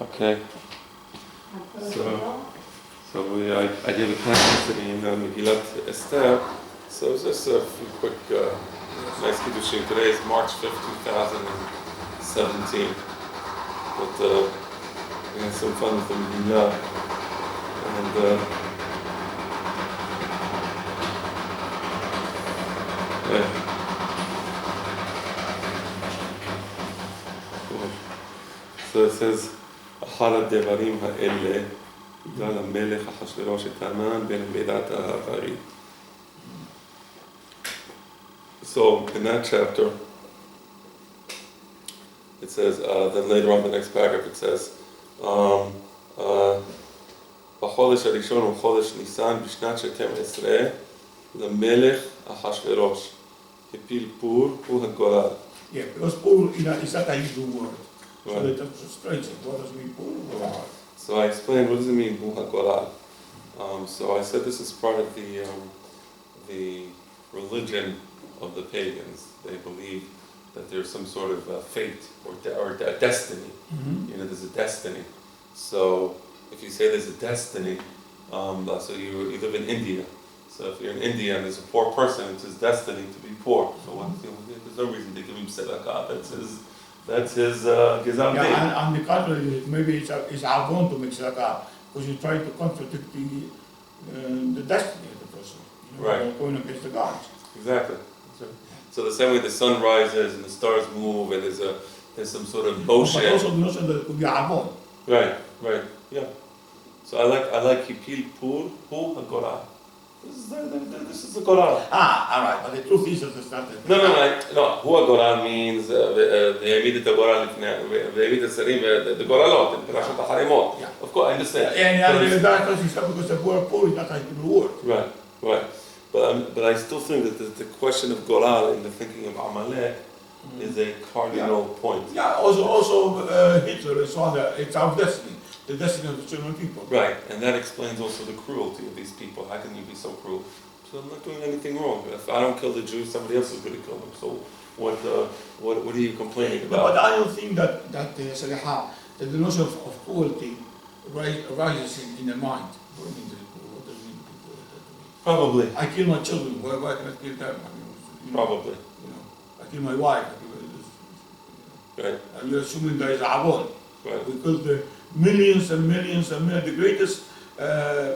Okay. I gave a class yesterday in Megilat Esther. So it's just a few quick, nice kiddushin. Today is March 5th, 2017. But we had some fun with the Megillah. And yeah. So it says, "Achal devarim ha'ele." בגלל המלך אחשוורוש את המן בין מידת הארי. So in that chapter, it says, then later on the next paragraph it says, בחודש הראשון ובחודש ניסן בשנת 12 למלך אחשוורוש הפיל פור הוא הגורל. Yeah, because pur is not a Hebrew word. So right. That's strange. What does it mean pur? So I explained, what does it mean, hu hagoral? So I said this is part of the religion of the pagans. They believe that there's some sort of fate or destiny. Mm-hmm. You know, there's a destiny. So if you say there's a destiny, so you live in India. So if you're in India and there's a poor person, it's his destiny to be poor. So there's no reason to give him tzedakah. That's his gezam. Yeah, and the contrary, maybe it's avon to make tzedakah because you're trying to contradict the destiny of the person. You know, right. Going against the gods. Exactly. So the same way the sun rises and the stars move and there's some sort of motion. But also the notion that it could be avon. Right. Yeah. So I like hipil pur hu hagorah. This is the Goral. All right. But the truth is that it's not. No. Hu Goral means the Goral, the Goralot, the Parashat Harimot. Yeah. Of course, I understand. And that's because the word "pur" is not a Hebrew word. Right. But I still think that the question of Goral in the thinking of Amalek is a cardinal point. Yeah. Also, Hitler is on it's our destiny. The destiny of the German people. Right, and that explains also the cruelty of these people. How can you be so cruel? So I'm not doing anything wrong. If I don't kill the Jews, somebody else is going to kill them. So what are you complaining about? No, but I don't think that the notion of cruelty arises in the mind. What does it mean? Probably. I kill my children. Why can I kill them? Probably. I kill my wife. Right. And you're assuming there is avon. Right. Because the millions and millions, the greatest,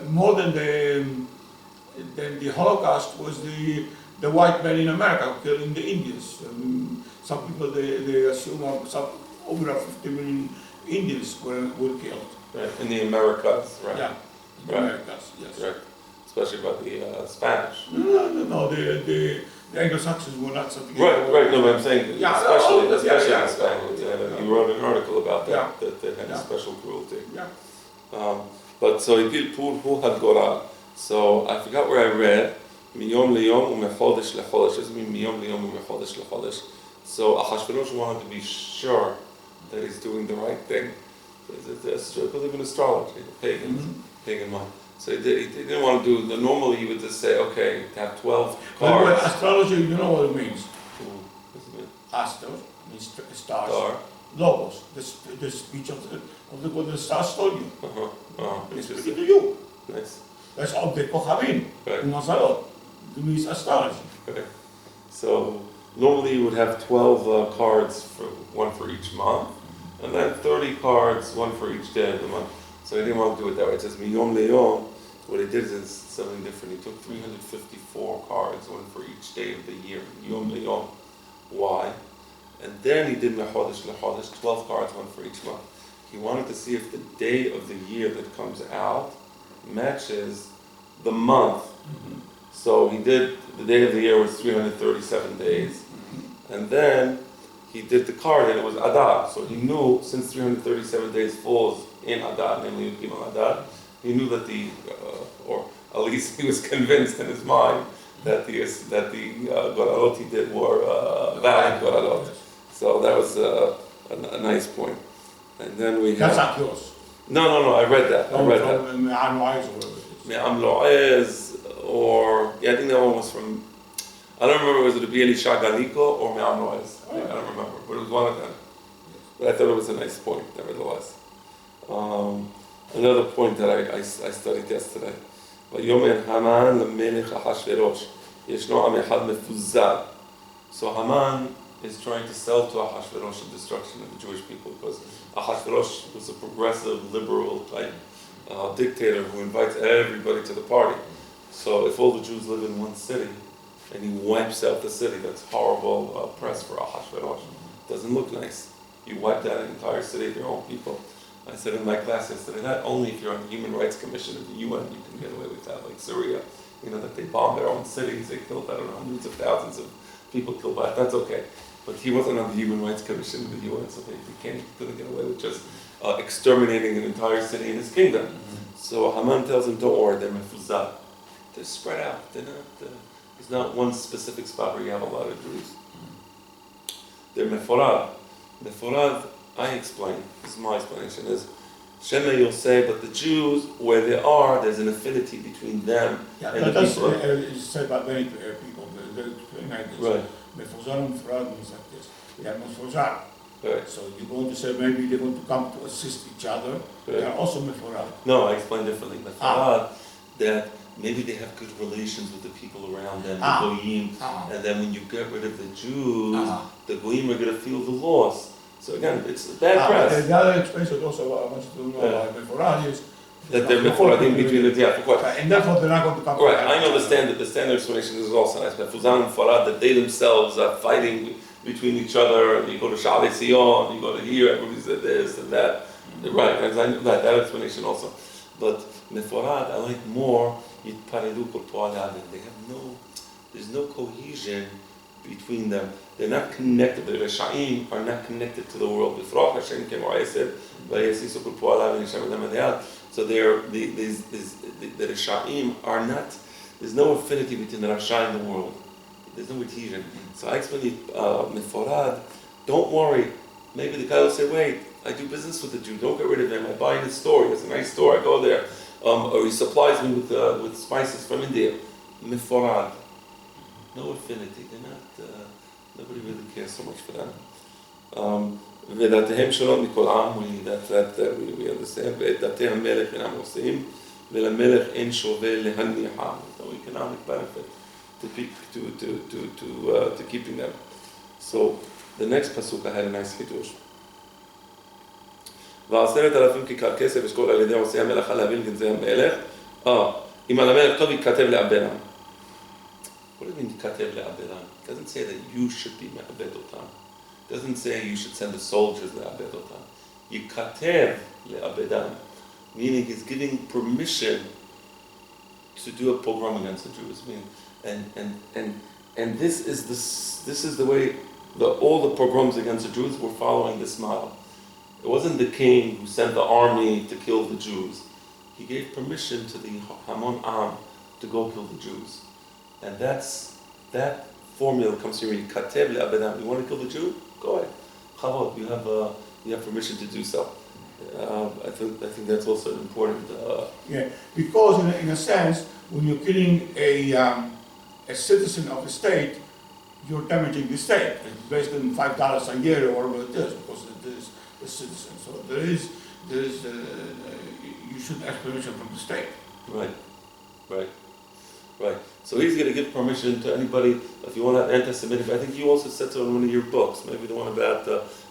more than the Holocaust was the white men in America killing the Indians. Some people they assume over 50 million Indians were killed. Right. In the Americas, right? Yeah, in the Americas, yes. Right. Especially by the Spanish. No, the Anglo-Saxons were not something. Right. No, but I'm saying, especially the Spanish. You wrote an article about that, that they had a special cruelty. Yeah. But so Hipil Pur Hu Hagoral. So I forgot where I read Miyom Liyom Umechodesh Lechodesh. Doesn't mean Miyom Liyom Umechodesh Lechodesh. So Ahashverosh wanted to be sure that he's doing the right thing. They believe in astrology, the pagans, pagan mind. So he didn't want to do. Normally, you would just say, okay, have 12 cards. But astrology, you know what it means. What does it mean? Astor means stars. Star. Logos, the speech of what the stars told you. It's speaking to you. Nice. That's of the Kochavim, Mazalot. It means astrology. Okay. So normally you would have 12 cards, one for each month, and then 30 cards, one for each day of the month. So he didn't want to do it that way. It says Miyom Leyom. What he did is something different. He took 354 cards, one for each day of the year. Yom Leyom. Why? And then he did Mechodesh Lechodesh, 12 cards, one for each month. He wanted to see if the day of the year that comes out matches the month. Mm-hmm. So he did, the day of the year was 337 days. Mm-hmm. And then he did the card and it was Adar. So he knew since 337 days falls in Adar, namely Gimel Adar, he knew that or at least he was convinced in his mind that the Goralot he did were valid Goralot. So that was a nice point. And then we That's not yours. No, I read that. Me'am Lo'ez or whatever it is. Me'am Lo'ez, or, I think that one was from, I don't remember, was it Rabbi Elisha Galiko or Me'am Lo'ez? I don't remember, but it was one of them. But I thought it was a nice point, nevertheless. Another point that I studied yesterday. ויאמר המן למלך אחשוורוש, ישנו עם אחד מפוזר. So Haman is trying to sell to Ahasuerus the destruction of the Jewish people because Ahasuerus was a progressive, liberal type dictator who invites everybody to the party. So if all the Jews live in one city and he wipes out the city, that's horrible press for Ahasuerus. Doesn't look nice. You wiped out an entire city of your own people. I said in my class yesterday, not only if you're on the Human Rights Commission of the UN, you can get away with that, like Syria, that they bomb their own cities, they killed, I don't know, hundreds of thousands of people killed by it, that's okay. But he wasn't on the Human Rights Commission of the UN, so he couldn't get away with just exterminating an entire city in his kingdom. So Haman tells him, don't worry, they're mefuzah. They're spread out. They're not, there's not one specific spot where you have a lot of Jews. They're meforad. Meforad, I explain, this is my explanation, is Shema you'll say, but the Jews, where they are, there's an affinity between them and the people. It's said by many people. They explain like this. Right. Mefuzar and Meforad means like this. They are Mefuzar. Right. So you're going to say maybe they're going to come to assist each other. They are also Meforad. No, I explain differently. Meforad, that maybe they have good relations with the people around them, the Goyim, and then when you get rid of the Jews, the Goyim are going to feel the loss. So again, it's bad press. The other explanation also I want you to know about Meforad is that they're Meforadim between the and therefore they're not going to come. Right, I understand that the standard explanation is also nice. Mefuzah and Meforad, that they themselves are fighting between each other, and you go to Sha'alei Sion, you go to here, everybody said this and that. Right, I know that explanation also. But Meforad, I like more, Yitparelu Kol Po'al Adam. They have there's no cohesion between them. They're not connected. The Resha'im are not connected to the world. B'froch Hashem Kemor said, Vayasisu Kol Po'al Adam Yishem Adam Adayad. So the Resha'im are not, there's no affinity between the Rasha and the world. There's no adhesion. So I explain Meforad, don't worry. Maybe the guy will say, wait, I do business with the Jew, don't get rid of him. I buy in his store, he has a nice store, I go there. Or he supplies me with spices from India. Meforad. No affinity. They're not, nobody really cares so much for them. ודתיהם שלום מכל עם, we understand, ודתי המלך אינם עושים, ולמלך אין שווה להניחם. No economic benefit to keeping them. So the next pasuk I had a nice hidush. ו10,000 כיכר כסף אשכול על ידי עושי המלאכה להביא לגנזי המלך. אם על המלך טוב ייכתב לעבדם. What do you mean ייכתב לעבדם? It doesn't say that you should be מעבד אותם. It doesn't say you should send the soldiers לעבד אותם. ייכתב לעבדם. Meaning he's giving permission to do a pogrom against the Jews. And this is the way all the pogroms against the Jews were following this model. It wasn't the king who sent the army to kill the Jews. He gave permission to the Hamon Am to go kill the Jews. And that formula comes here. Katev le'abedam. You want to kill the Jew? Go ahead. Chavod, you have permission to do so. I think that's also important. Because in a sense, when you're killing a citizen of a state, you're damaging the state. It's based on $5 a year or whatever it is, because it is a citizen. So there is you should ask permission from the state. Right. So he's going to give permission to anybody, if you want to anti-Semitic. I think you also said so in one of your books, maybe the one about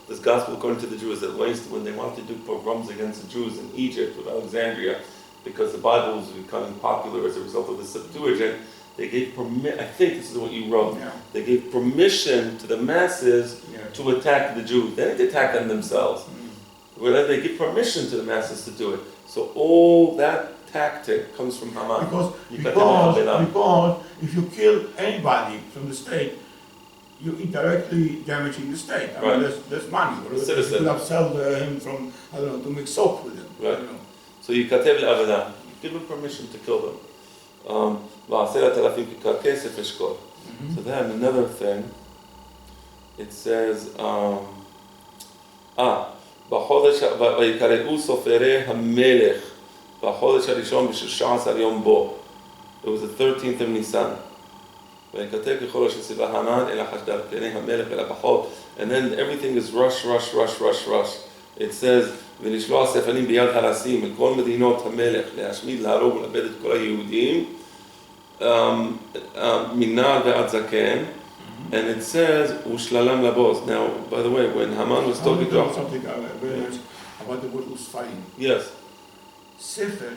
this gospel according to the Jews, that when they wanted to do pogroms against the Jews in Egypt with Alexandria, because the Bible was becoming popular as a result of the Septuagint, they gave I think this is what you wrote. Yeah. They gave permission to the masses to attack the Jews. They didn't attack them themselves. Well, they give permission to the masses to do it. So all that tactic comes from Haman. Because if you kill anybody from the state, you're indirectly damaging the state. I mean, there's money. You could have sold him from, I don't know, to make soap with him. Right. So you katev le'avada. You give him permission to kill them. So then another thing, it says, ויקראו סופרי המלך בחודש הראשון ב16 יום בו. It was the 13th of Nisan. ויקטב ככל אשר ציווה המן אל החשדר פני המלך אל הפחות. And then everything is rush. It says, ונשלוח ספנים ביד הרסים אל כל מדינות המלך להשמיד, להרוג ולאבד את כל היהודים, מנער ועד זקן, and it says, ושללם לבוז. Now, by the way, when Haman was talking to him, something very nice about the word usfaim. yes. Sefer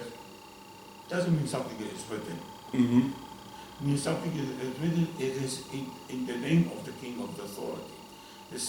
doesn't mean something is written. Mm-hmm. It means something is written, it is in the name of the king of the authority. The